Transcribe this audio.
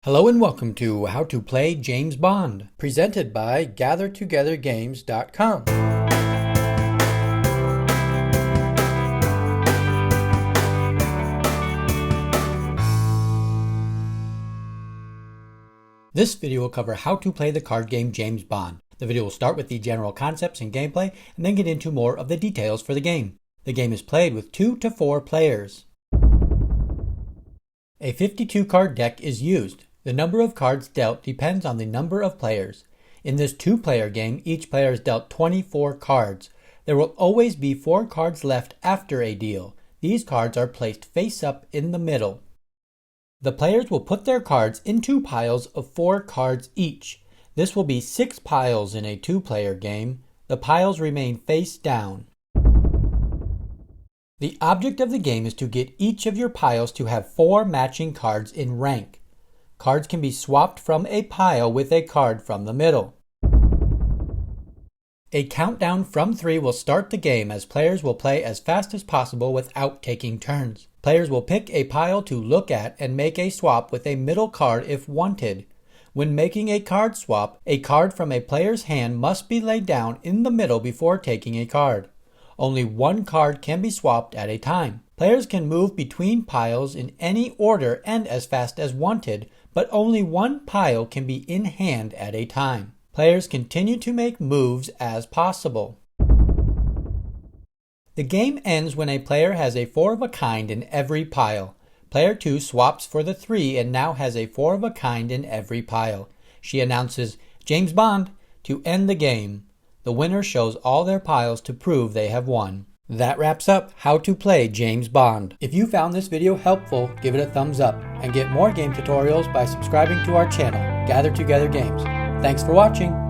Hello and welcome to How to Play James Bond, presented by GatherTogetherGames.com. This video will cover how to play the card game James Bond. The video will start with the general concepts and gameplay, and then get into more of the details for the game. The game is played with 2 to 4 players. A 52 card deck is used. The number of cards dealt depends on the number of players. In this 2-player game, each player is dealt 24 cards. There will always be 4 cards left after a deal. These cards are placed face up in the middle. The players will put their cards in 2 piles of 4 cards each. This will be 6 piles in a 2-player game. The piles remain face down. The object of the game is to get each of your piles to have 4 matching cards in rank. Cards can be swapped from a pile with a card from the middle. A countdown from 3 will start the game, as players will play as fast as possible without taking turns. Players will pick a pile to look at and make a swap with a middle card if wanted. When making a card swap, a card from a player's hand must be laid down in the middle before taking a card. Only 1 card can be swapped at a time. Players can move between piles in any order and as fast as wanted, but only 1 pile can be in hand at a time. Players continue to make moves as possible. The game ends when a player has a 4 of a kind in every pile. Player 2 swaps for the 3 and now has a 4 of a kind in every pile. She announces, "James Bond," to end the game. The winner shows all their piles to prove they have won. That wraps up How to Play James Bond. If you found this video helpful, give it a thumbs up and get more game tutorials by subscribing to our channel, Gather Together Games. Thanks for watching.